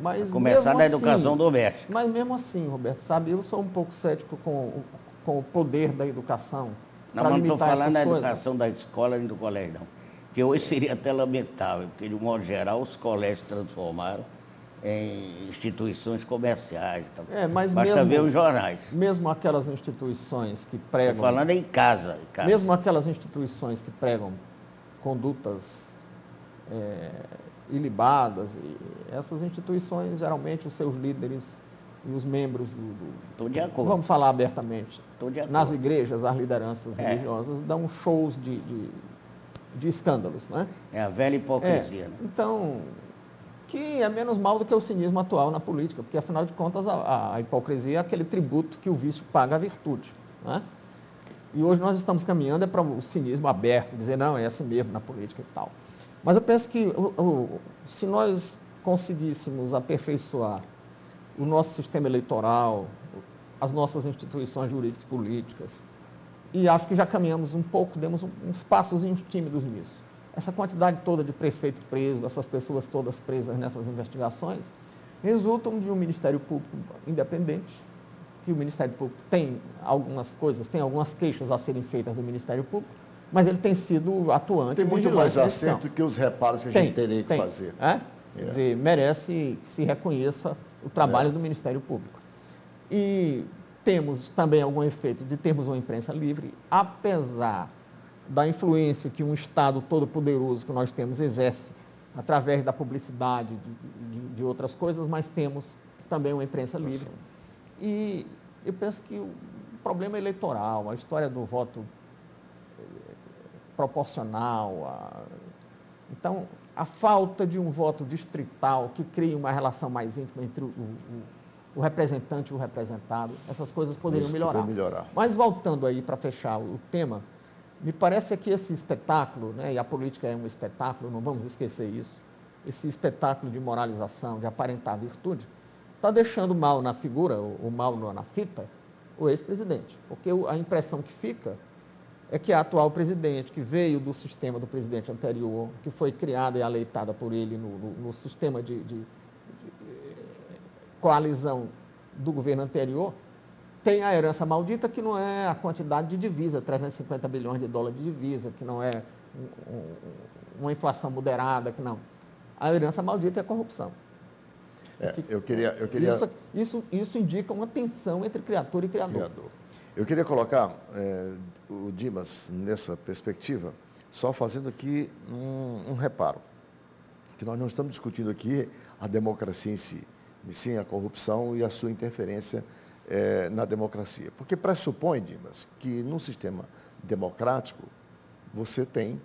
Mas
começar da educação
assim,
doméstica.
Mas mesmo assim, Roberto, sabe, eu sou um pouco cético com o poder da educação.
Não, mas não estou falando da educação da escola nem do colégio, não. Que hoje seria até lamentável, porque de um modo geral os colégios se transformaram em instituições comerciais.
Mas
basta ver os jornais.
Mesmo aquelas instituições que pregam...
Estou falando em casa.
Mesmo aquelas instituições que pregam condutas ilibadas, essas instituições, geralmente, os seus líderes e os membros
Estou de acordo.
Vamos falar abertamente.
Estou de acordo.
Nas igrejas, as lideranças religiosas dão shows de escândalos, né?
É a velha hipocrisia. Né?
Então, que é menos mal do que o cinismo atual na política, porque, afinal de contas, a hipocrisia é aquele tributo que o vício paga à virtude. Né? E hoje nós estamos caminhando para o cinismo aberto, dizer, não, é assim mesmo na política e tal. Mas eu penso que se nós conseguíssemos aperfeiçoar o nosso sistema eleitoral, as nossas instituições jurídicas políticas. E acho que já caminhamos um pouco, demos uns passozinhos tímidos nisso. Essa quantidade toda de prefeito preso, essas pessoas todas presas nessas investigações, resultam de um Ministério Público independente, que o Ministério Público tem algumas coisas, tem algumas queixas a serem feitas do Ministério Público, mas ele tem sido atuante.
Tem muito mais acerto que os reparos que a gente teria que fazer.
Quer dizer, merece que se reconheça o trabalho do Ministério Público. E temos também algum efeito de termos uma imprensa livre, apesar da influência que um Estado todo-poderoso que nós temos exerce através da publicidade, de outras coisas, mas temos também uma imprensa livre. E eu penso que o problema eleitoral, a história do voto proporcional, então, a falta de um voto distrital que crie uma relação mais íntima entre o representante e o representado, essas coisas poderiam melhorar. Mas voltando aí para fechar o tema, me parece que esse espetáculo, né, e a política é um espetáculo, não vamos esquecer isso, esse espetáculo de moralização, de aparentar virtude, está deixando mal na figura, ou mal na fita, o ex-presidente. Porque a impressão que fica é que a atual presidente, que veio do sistema do presidente anterior, que foi criada e aleitada por ele no sistema de coalizão do governo anterior, tem a herança maldita, que não é a quantidade de divisa, 350 bilhões de dólares de divisa, que não é uma inflação moderada, que não. A herança maldita é a corrupção.
Eu queria...
Isso indica uma tensão entre criatura e criador.
Eu queria colocar o Dimas nessa perspectiva, só fazendo aqui um reparo, que nós não estamos discutindo aqui a democracia em si, e sim a corrupção e a sua interferência na democracia. Porque pressupõe, Dimas, que num sistema democrático você tem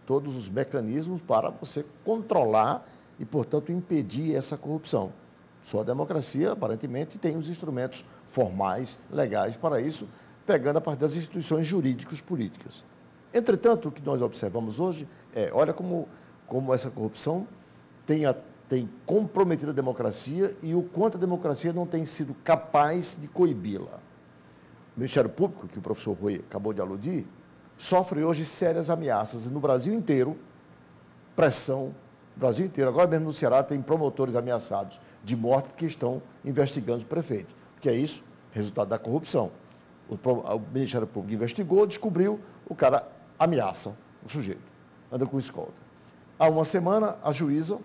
todos os mecanismos para você controlar e, portanto, impedir essa corrupção. Só a democracia, aparentemente, tem os instrumentos formais, legais para isso, pegando a partir das instituições jurídicas políticas. Entretanto, o que nós observamos hoje olha como essa corrupção tem comprometido a democracia e o quanto a democracia não tem sido capaz de coibi-la. O Ministério Público, que o professor Rui acabou de aludir, sofre hoje sérias ameaças no Brasil inteiro, pressão, no Brasil inteiro. Agora mesmo no Ceará tem promotores ameaçados de morte porque estão investigando os prefeitos. Que é isso? Resultado da corrupção. O Ministério Público investigou, descobriu, o cara ameaça o sujeito, anda com escolta. Há uma semana, a juíza,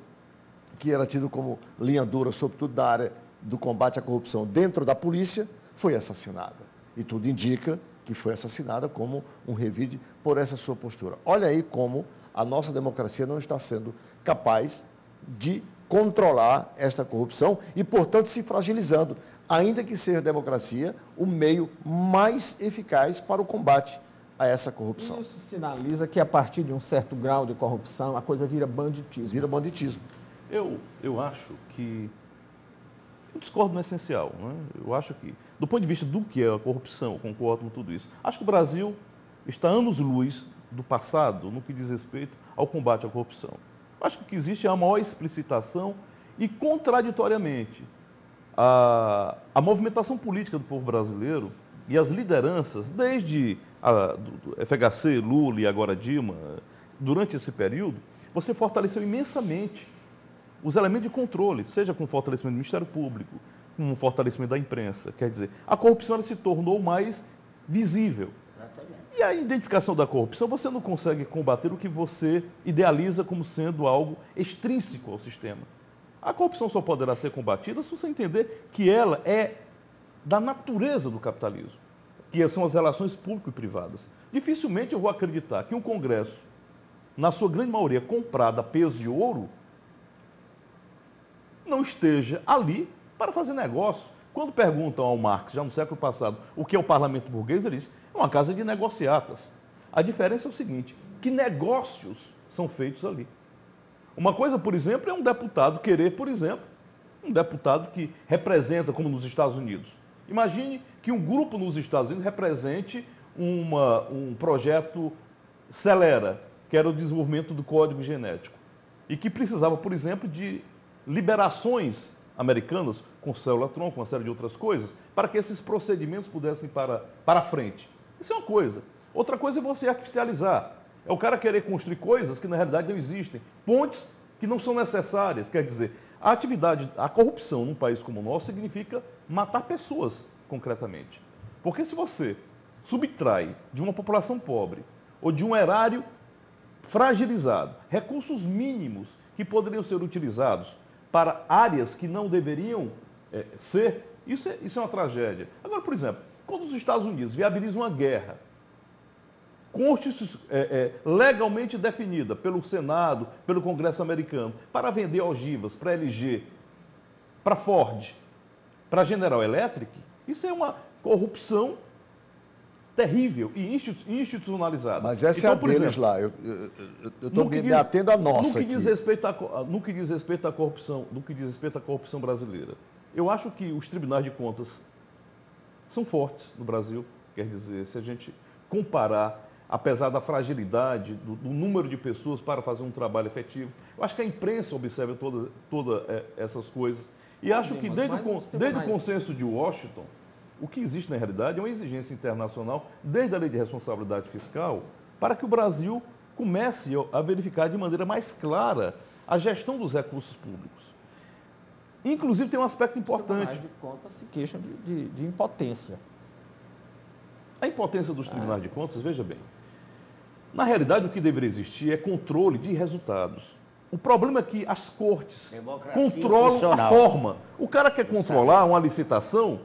que era tido como linha dura, sobretudo da área do combate à corrupção dentro da polícia, foi assassinada. E tudo indica que foi assassinada como um revide por essa sua postura. Olha aí como a nossa democracia não está sendo capaz de controlar esta corrupção e, portanto, se fragilizando, ainda que seja a democracia o meio mais eficaz para o combate a essa corrupção.
Isso sinaliza que, a partir de um certo grau de corrupção, a coisa vira banditismo.
Vira banditismo.
Eu acho que... Eu discordo no essencial. Né? Eu acho que, do ponto de vista do que é a corrupção, concordo com tudo isso. Acho que o Brasil está anos-luz do passado no que diz respeito ao combate à corrupção. Acho que o que existe é a maior explicitação e, contraditoriamente, a movimentação política do povo brasileiro e as lideranças, desde do FHC, Lula e agora Dilma, durante esse período, você fortaleceu imensamente os elementos de controle, seja com o fortalecimento do Ministério Público, com o fortalecimento da imprensa. Quer dizer, a corrupção ela se tornou mais visível.
Exatamente.
E a identificação da corrupção, você não consegue combater o que você idealiza como sendo algo extrínseco ao sistema. A corrupção só poderá ser combatida se você entender que ela é da natureza do capitalismo, que são as relações público e privadas. Dificilmente eu vou acreditar que um Congresso, na sua grande maioria comprado a peso de ouro, não esteja ali para fazer negócio. Quando perguntam ao Marx, já no século passado, o que é o parlamento burguês, ele diz, é uma casa de negociatas. A diferença é o seguinte, que negócios são feitos ali. Uma coisa, por exemplo, é um deputado querer, por exemplo, um deputado que representa, como nos Estados Unidos. Imagine que um grupo nos Estados Unidos represente um projeto Celera, que era o desenvolvimento do código genético, e que precisava, por exemplo, de liberações americanas, com célula-tronco, uma série de outras coisas, para que esses procedimentos pudessem para frente. Isso é uma coisa. Outra coisa é você artificializar. É o cara querer construir coisas que na realidade não existem. Pontes que não são necessárias. Quer dizer, a corrupção num país como o nosso significa matar pessoas, concretamente. Porque se você subtrai de uma população pobre ou de um erário fragilizado recursos mínimos que poderiam ser utilizados para áreas que não deveriam ser, isso é uma tragédia. Agora, por exemplo, quando os Estados Unidos viabilizam uma guerra legalmente definida pelo Senado, pelo Congresso americano, para vender ogivas para LG, para Ford, para General Electric, isso é uma corrupção terrível e institucionalizada.
Mas essa então, é a deles lá. Eu estou me atendo à nossa
no que diz respeito à corrupção, no que diz respeito à corrupção brasileira, eu acho que os tribunais de contas são fortes no Brasil. Quer dizer, se a gente comparar, apesar da fragilidade do número de pessoas para fazer um trabalho efetivo, eu acho que a imprensa observa todas essas coisas. E acho que desde o consenso de Washington, o que existe na realidade é uma exigência internacional, desde a Lei de Responsabilidade Fiscal, para que o Brasil comece a verificar de maneira mais clara a gestão dos recursos públicos. Inclusive tem um aspecto importante.
Os tribunais de contas se queixam de impotência.
A impotência dos tribunais de contas, veja bem, na realidade o que deveria existir é controle de resultados. O problema é que as cortes controlam a forma. O cara quer controlar uma licitação,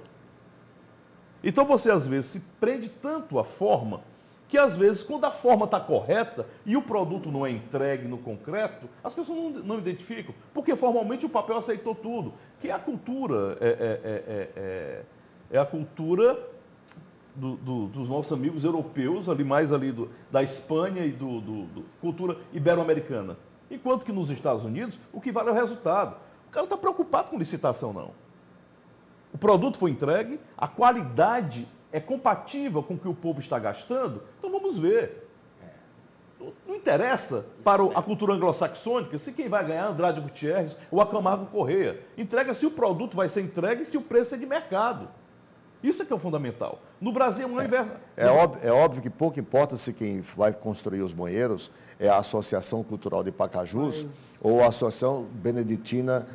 então você às vezes se prende tanto à forma, que às vezes quando a forma está correta e o produto não é entregue no concreto, as pessoas não identificam, porque formalmente o papel aceitou tudo, que é a cultura, é a cultura dos nossos amigos europeus, da Espanha e cultura ibero-americana. Enquanto que nos Estados Unidos, o que vale é o resultado. O cara não está preocupado com licitação, não. O produto foi entregue, a qualidade é compatível com o que o povo está gastando, então vamos ver. Não interessa para a cultura anglo-saxônica se quem vai ganhar é Andrade Gutierrez ou a Camargo Corrêa. Entrega se o produto vai ser entregue e se o preço é de mercado. Isso é que é o fundamental. No Brasil é um inverso.
É óbvio que pouco importa se quem vai construir os banheiros é a Associação Cultural de Pacajus ou a Associação Beneditina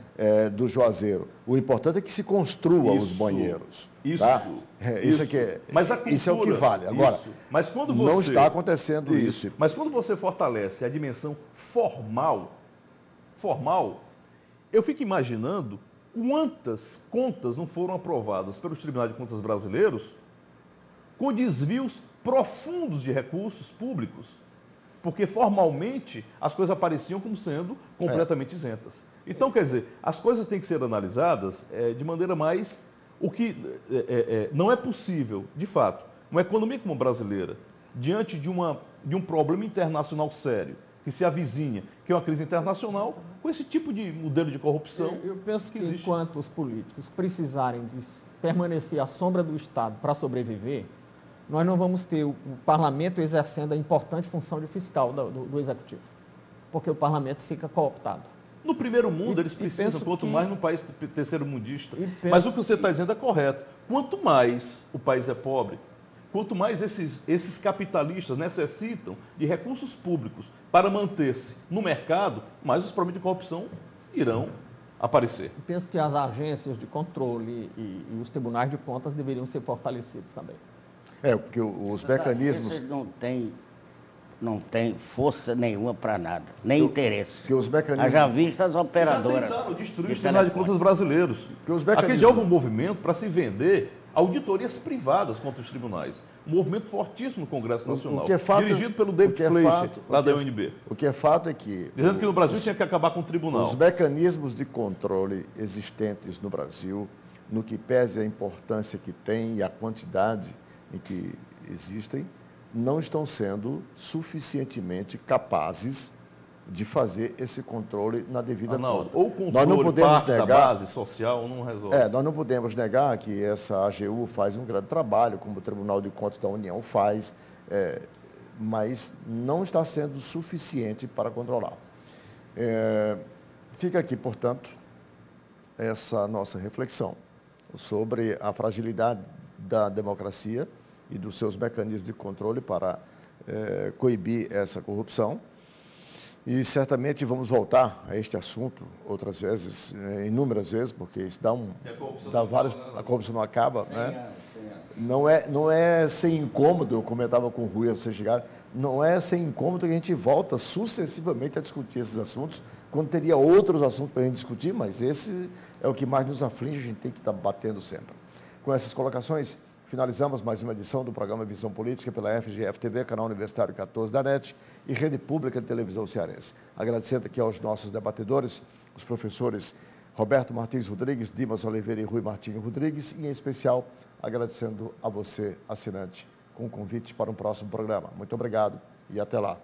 do Juazeiro. O importante é que se construa os banheiros.
Isso.
Tá? Isso é o que vale. Agora,
mas quando
não está acontecendo isso.
Mas quando você fortalece a dimensão formal, eu fico imaginando quantas contas não foram aprovadas pelos tribunais de contas brasileiros com desvios profundos de recursos públicos, porque formalmente as coisas apareciam como sendo completamente isentas. Então, quer dizer, as coisas têm que ser analisadas de maneira mais... O que não é possível, de fato, uma economia como a brasileira, diante de um problema internacional sério, que se avizinha, que é uma crise internacional, com esse tipo de modelo de corrupção.
Eu penso que enquanto os políticos precisarem de permanecer à sombra do Estado para sobreviver, nós não vamos ter o parlamento exercendo a importante função de fiscal do executivo, porque o parlamento fica cooptado.
No primeiro mundo, eles precisam, quanto mais no país terceiro-mundista. Mas o que você está dizendo é correto. Quanto mais o país é pobre, quanto mais esses capitalistas necessitam de recursos públicos para manter-se no mercado, mais os problemas de corrupção irão aparecer.
Eu penso que as agências de controle e os tribunais de contas deveriam ser fortalecidos também.
Porque os mecanismos...
Não tem força nenhuma para nada, nem interesse.
Que os mecanismos...
Haja vista as operadoras.
Já tentaram destruir os tribunais de contas brasileiros. Aqui já houve um movimento para se vender auditorias privadas contra os tribunais. Um movimento fortíssimo no Congresso Nacional, dirigido pelo David Fleischer, lá da UNB.
O que é fato é que...
Dizendo que no Brasil tinha que acabar com o tribunal.
Os mecanismos de controle existentes no Brasil, no que pese a importância que tem e a quantidade em que existem, não estão sendo suficientemente capazes de fazer esse controle na devida conta.
Ou controle parte da base social não resolve.
Nós não podemos negar que essa AGU faz um grande trabalho, como o Tribunal de Contas da União faz, mas não está sendo suficiente para controlar. Fica aqui, portanto, essa nossa reflexão sobre a fragilidade da democracia e dos seus mecanismos de controle para coibir essa corrupção. E certamente vamos voltar a este assunto outras vezes, inúmeras vezes, porque isso dá vários, a corrupção não acaba, né? Não é sem incômodo, eu comentava com o Rui antes de você chegar, não é sem incômodo que a gente volta sucessivamente a discutir esses assuntos, quando teria outros assuntos para a gente discutir, mas esse é o que mais nos aflige, a gente tem que estar batendo sempre. Com essas colocações, finalizamos mais uma edição do programa Visão Política pela FGF-TV, canal Universitário 14 da NET e Rede Pública de Televisão Cearense. Agradecendo aqui aos nossos debatedores, os professores Roberto Martins Rodrigues, Dimas Oliveira e Rui Martinho Rodrigues, e em especial agradecendo a você, assinante, com o convite para um próximo programa. Muito obrigado e até lá.